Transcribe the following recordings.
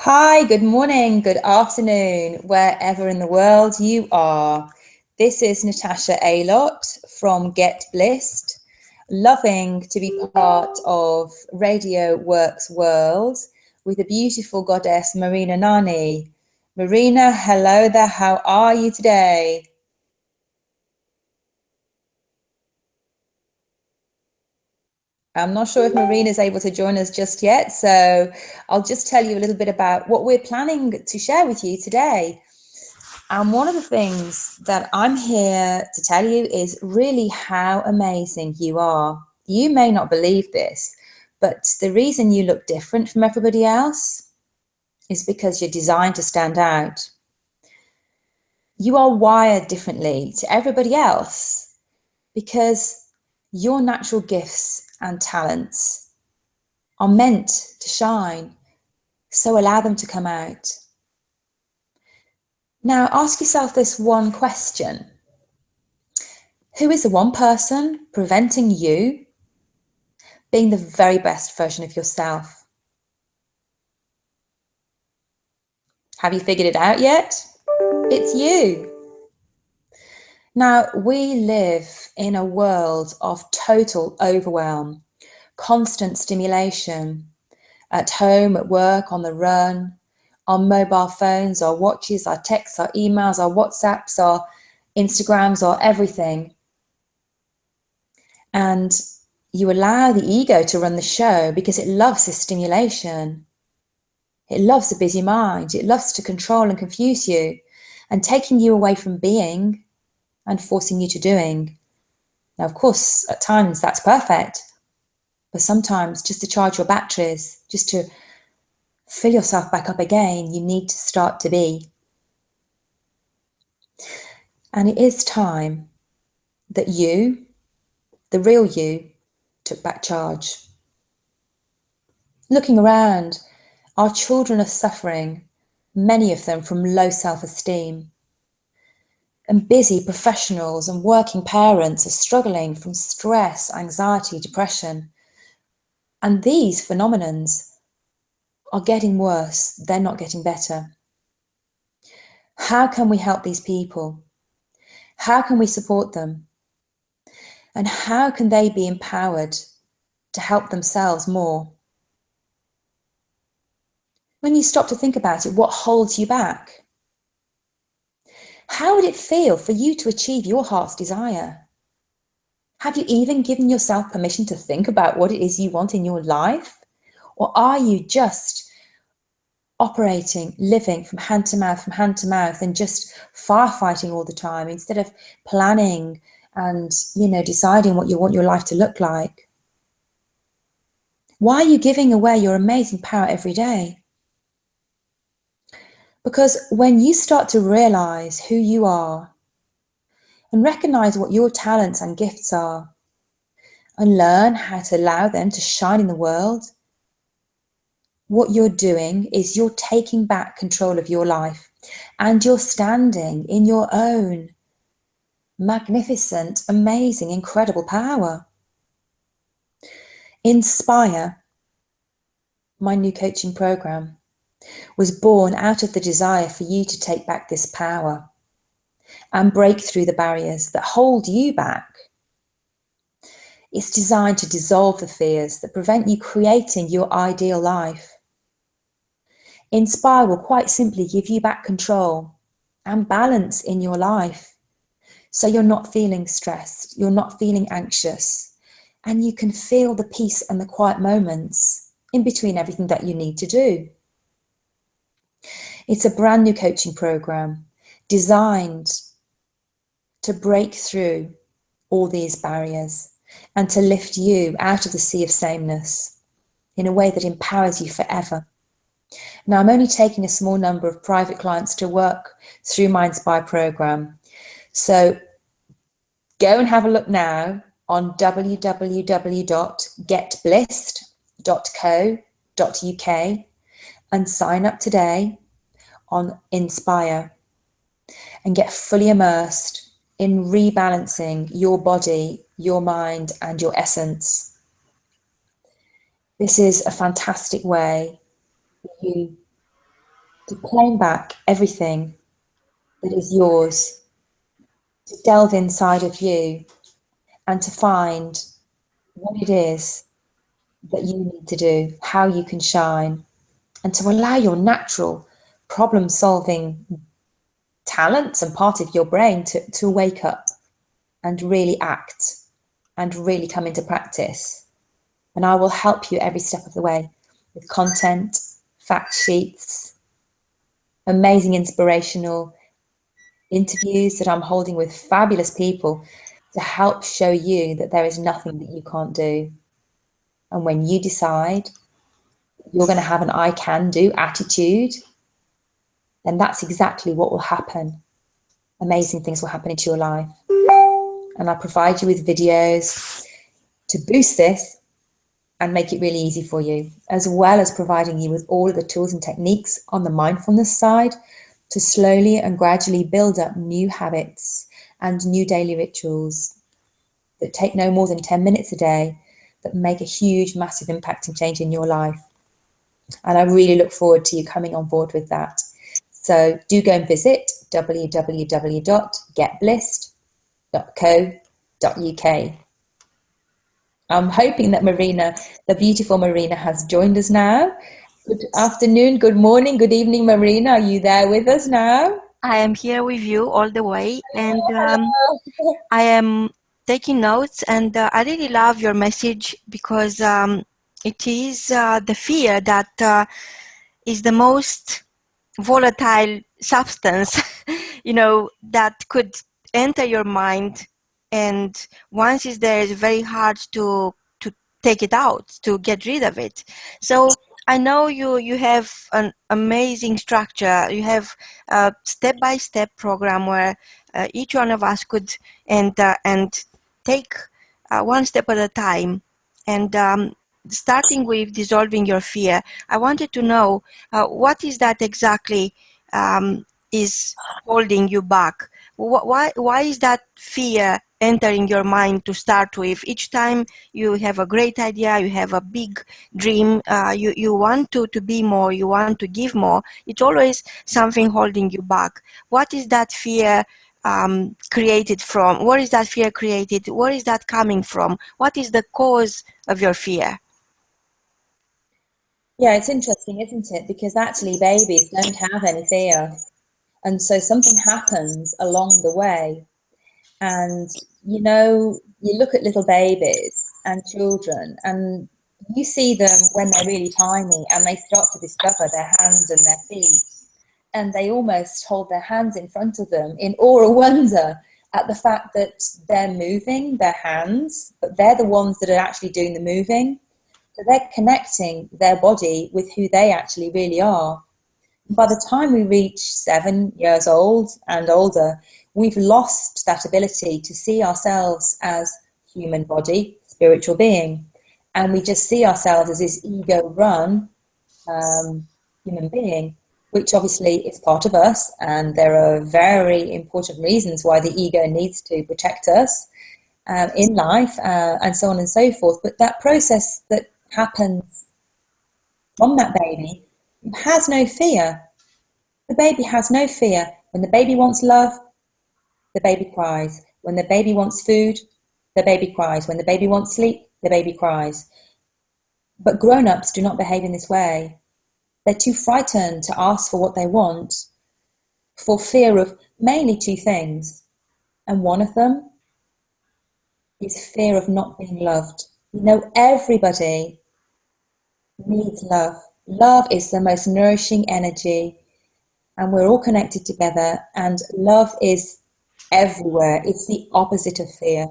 Hi, good morning, good afternoon, wherever in the world you are. This is Natasha Aylott from Get Blissed, loving to be part of Radio.W.O.R.K.S world with the beautiful goddess Marina Nani. Marina, hello there, how are you today? I'm not sure if Marina is able to join us just yet, so I'll just tell you a little bit about what we're planning to share with you today. And one of the things that I'm here to tell you is really how amazing you are. You may not believe this, but the reason you look different from everybody else is because you're designed to stand out. You are wired differently to everybody else because your natural gifts and talents are meant to shine, so allow them to come out. Now, ask yourself this one question. Who is the one person preventing you being the very best version of yourself? Have you figured it out yet? It's you. Now, we live in a world of total overwhelm, constant stimulation, at home, at work, on the run, on mobile phones, our watches, our texts, our emails, our WhatsApps, our Instagrams, our everything. And you allow the ego to run the show because it loves this stimulation. It loves a busy mind. It loves to control and confuse you and taking you away from being and forcing you to doing. Now, of course, at times that's perfect, but sometimes just to charge your batteries, just to fill yourself back up again, you need to start to be. And it is time that you, the real you, took back charge. Looking around, our children are suffering, many of them from low self-esteem. And busy professionals and working parents are struggling from stress, anxiety, depression. And these phenomenons are getting worse. They're not getting better. How can we help these people? How can we support them? And how can they be empowered to help themselves more? When you stop to think about it, what holds you back? How would it feel for you to achieve your heart's desire? Have you even given yourself permission to think about what it is you want in your life? Or are you just operating, living from hand to mouth, and just firefighting all the time instead of planning and, deciding what you want your life to look like? Why are you giving away your amazing power every day? Because when you start to realize who you are and recognize what your talents and gifts are and learn how to allow them to shine in the world, what you're doing is you're taking back control of your life and you're standing in your own magnificent, amazing, incredible power. Inspire, my new coaching program, was born out of the desire for you to take back this power and break through the barriers that hold you back. It's designed to dissolve the fears that prevent you creating your ideal life. Inspire will quite simply give you back control and balance in your life. So you're not feeling stressed, you're not feeling anxious, and you can feel the peace and the quiet moments in between everything that you need to do. It's a brand new coaching program designed to break through all these barriers and to lift you out of the sea of sameness in a way that empowers you forever. Now, I'm only taking a small number of private clients to work through my Inspire program. So go and have a look now on www.getblissed.co.uk and sign up today on Inspire and get fully immersed in rebalancing your body, your mind, and your essence. This is a fantastic way for you to claim back everything that is yours, to delve inside of you and to find what it is that you need to do, how you can shine, and to allow your natural problem solving talents and part of your brain to wake up and really act and really come into practice. And I will help you every step of the way with content, fact sheets, amazing inspirational interviews that I'm holding with fabulous people to help show you that there is nothing that you can't do. And when you decide you're going to have an I can do attitude, then that's exactly what will happen. Amazing things will happen into your life. And I provide you with videos to boost this and make it really easy for you, as well as providing you with all of the tools and techniques on the mindfulness side to slowly and gradually build up new habits and new daily rituals that take no more than 10 minutes a day that make a huge, massive impact and change in your life. And I really look forward to you coming on board with that. So do go and visit www.getblissed.co.uk. I'm hoping that Marina, the beautiful Marina, has joined us now. Good afternoon, good morning, good evening, Marina. Are you there with us now? I am here with you all the way, and Hello. I am taking notes, and I really love your message because it is the fear that is the most volatile substance, that could enter your mind, and once it's there, it's very hard to take it out, to get rid of it. So I know you have an amazing structure. You have a step-by-step program where each one of us could and take one step at a time. And starting with dissolving your fear, I wanted to know what is that exactly is holding you back? Why is that fear entering your mind to start with? Each time you have a great idea, you have a big dream, you want to be more, you want to give more, it's always something holding you back. What is that fear created from? Where is that fear created? Where is that coming from? What is the cause of your fear? Yeah, it's interesting, isn't it? Because actually babies don't have any fear. And so something happens along the way. And, you look at little babies and children and you see them when they're really tiny and they start to discover their hands and their feet. And they almost hold their hands in front of them in awe or wonder at the fact that they're moving their hands, but they're the ones that are actually doing the moving. So they're connecting their body with who they actually really are. By the time we reach 7 years old and older, we've lost that ability to see ourselves as human body, spiritual being. And we just see ourselves as this ego run human being, which obviously is part of us. And there are very important reasons why the ego needs to protect us in life and so on and so forth. But that process that happens from that baby has no fear. The baby has no fear. When the baby wants love, the baby cries. When the baby wants food, the baby cries. When the baby wants sleep, the baby cries. But grown-ups do not behave in this way. They're too frightened to ask for what they want for fear of mainly two things. And one of them is fear of not being loved. Everybody needs love. Love is the most nourishing energy, and we're all connected together, and love is everywhere. It's the opposite of fear.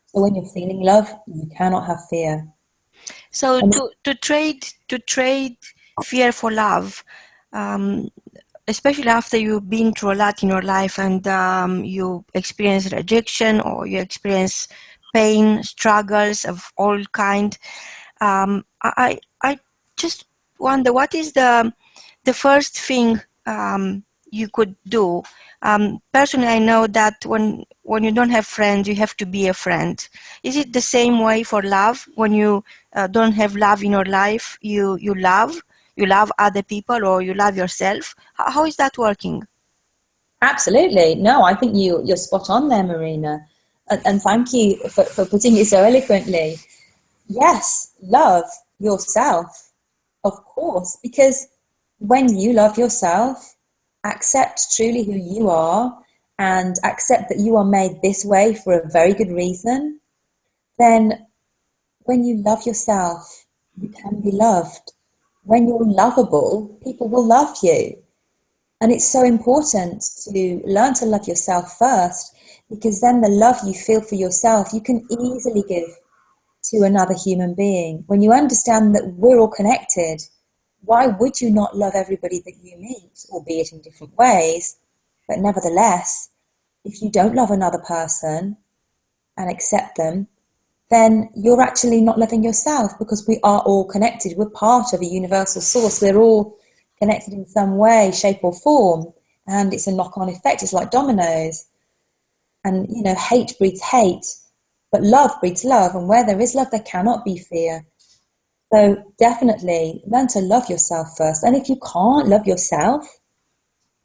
So when you're feeling love, you cannot have fear. So And to trade fear for love, especially after you've been through a lot in your life and you experience rejection or you experience pain, struggles of all kind. I just wonder what is the first thing you could do. Personally, I know that when you don't have friends, you have to be a friend. Is it the same way for love? When you don't have love in your life, you you love other people or you love yourself. How is that working? Absolutely. No, I think you're spot on there, Marina. And thank you for putting it so eloquently. Yes, love yourself, of course, because when you love yourself, accept truly who you are and accept that you are made this way for a very good reason, then when you love yourself, you can be loved. When you're lovable, people will love you. And it's so important to learn to love yourself first, because then the love you feel for yourself, you can easily give to another human being. When you understand that we're all connected, why would you not love everybody that you meet, albeit in different ways? But nevertheless, if you don't love another person and accept them, then you're actually not loving yourself, because we are all connected. We're part of a universal source. We're all connected in some way, shape or form. And it's a knock-on effect. It's like dominoes. And, hate breeds hate, but love breeds love. And where there is love, there cannot be fear. So definitely learn to love yourself first. And if you can't love yourself,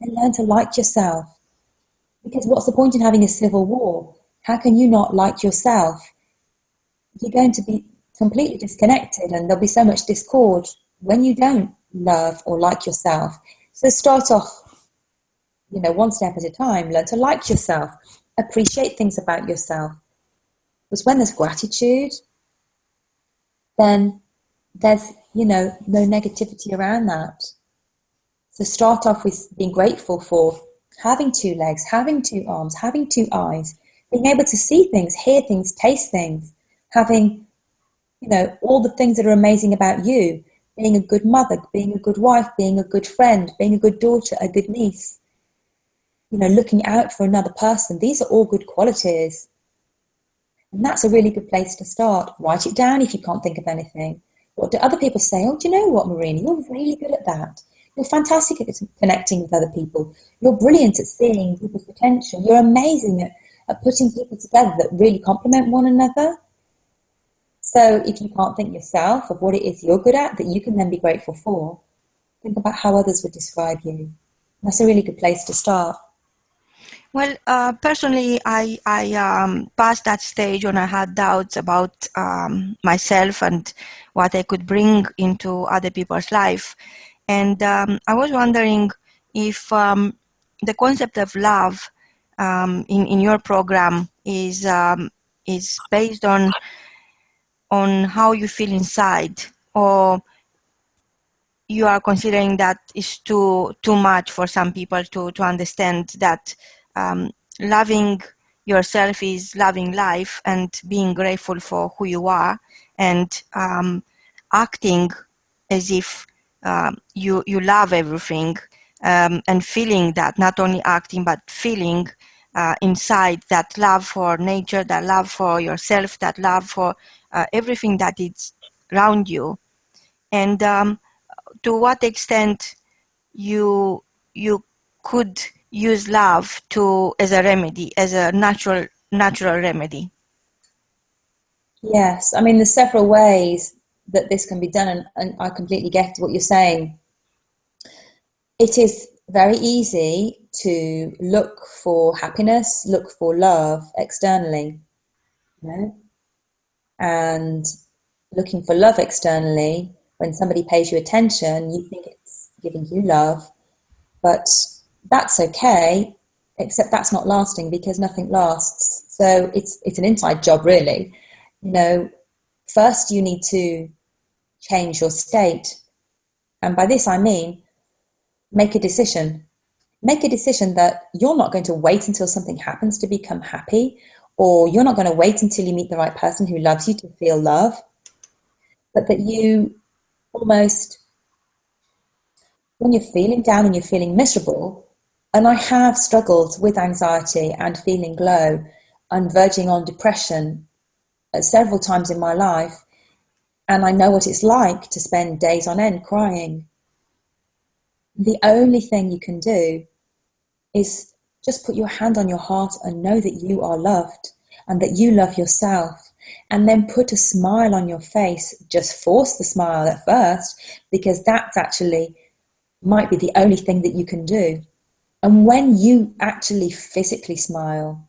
then learn to like yourself. Because what's the point in having a civil war? How can you not like yourself? You're going to be completely disconnected, and there'll be so much discord when you don't love or like yourself. So start off, one step at a time. Learn to like yourself. Appreciate things about yourself. Because when there's gratitude, then there's, no negativity around that. So start off with being grateful for having two legs, having two arms, having two eyes, being able to see things, hear things, taste things, having, all the things that are amazing about you, being a good mother, being a good wife, being a good friend, being a good daughter, a good niece, looking out for another person. These are all good qualities. And that's a really good place to start. Write it down if you can't think of anything. What do other people say? Oh, do you know what, Marina? You're really good at that. You're fantastic at connecting with other people. You're brilliant at seeing people's potential. You're amazing at putting people together that really complement one another. So if you can't think yourself of what it is you're good at that you can then be grateful for, think about how others would describe you. That's a really good place to start. Well, personally, I passed that stage when I had doubts about myself and what I could bring into other people's life. And I was wondering if the concept of love in your program is based on how you feel inside, or you are considering that is too much for some people to understand that loving yourself is loving life and being grateful for who you are, and acting as if you love everything, and feeling that, not only acting but feeling inside that love for nature, that love for yourself, that love for everything that is around you. And to what extent you could use love as a remedy, as a natural remedy? Yes, I mean, there's several ways that this can be done, and I completely get what you're saying. It is very easy to look for happiness, look for love externally, and looking for love externally, when somebody pays you attention, you think it's giving you love, but that's okay, except that's not lasting, because nothing lasts. So it's an inside job, really. First you need to change your state. And by this I mean, make a decision. Make a decision that you're not going to wait until something happens to become happy, or you're not going to wait until you meet the right person who loves you to feel love, but that you almost, when you're feeling down and you're feeling miserable, and I have struggled with anxiety and feeling low and verging on depression several times in my life, and I know what it's like to spend days on end crying. The only thing you can do is just put your hand on your heart and know that you are loved and that you love yourself and then put a smile on your face. Just force the smile at first, because that's actually might be the only thing that you can do. And when you actually physically smile,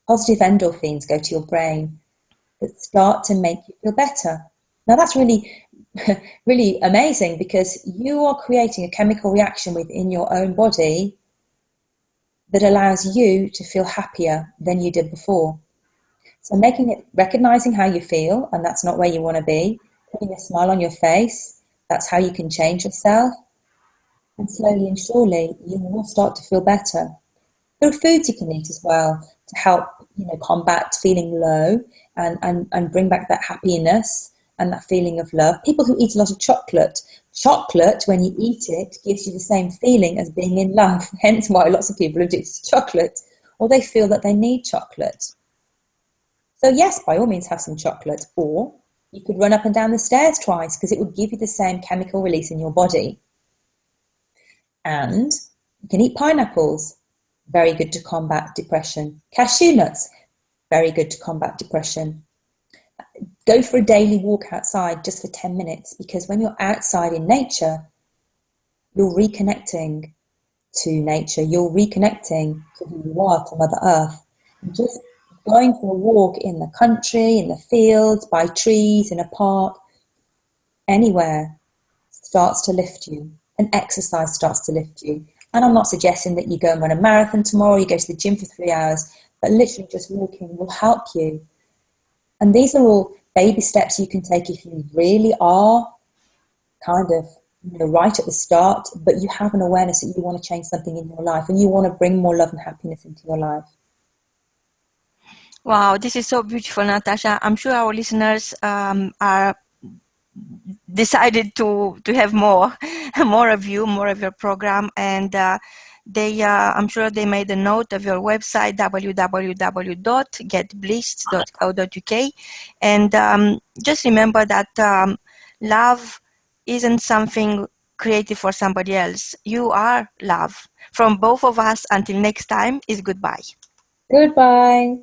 positive endorphins go to your brain that start to make you feel better. Now that's really, really amazing, because you are creating a chemical reaction within your own body that allows you to feel happier than you did before. So recognizing how you feel, and that's not where you want to be, putting a smile on your face, that's how you can change yourself. And slowly and surely, you will start to feel better. There are foods you can eat as well to help, combat feeling low and bring back that happiness and that feeling of love. People who eat a lot of chocolate, when you eat it, gives you the same feeling as being in love. Hence why lots of people are addicted to chocolate, or they feel that they need chocolate. So yes, by all means have some chocolate, or you could run up and down the stairs twice, because it would give you the same chemical release in your body. And you can eat pineapples, very good to combat depression. Cashew nuts, very good to combat depression. Go for a daily walk outside just for 10 minutes, because when you're outside in nature, you're reconnecting to nature, you're reconnecting to who you are, to Mother Earth. And just going for a walk in the country, in the fields, by trees, in a park, anywhere, starts to lift you. And exercise starts to lift you. And I'm not suggesting that you go and run a marathon tomorrow, you go to the gym for 3 hours, but literally just walking will help you. And these are all baby steps you can take if you really are kind of right at the start, but you have an awareness that you want to change something in your life and you want to bring more love and happiness into your life. Wow, this is so beautiful, Natasha. I'm sure our listeners are decided to have more of you, more of your program, and I'm sure they made a note of your website, www.getblissed.co.uk, and just remember that love isn't something created for somebody else. You are love. From both of us, until next time, is goodbye. Goodbye.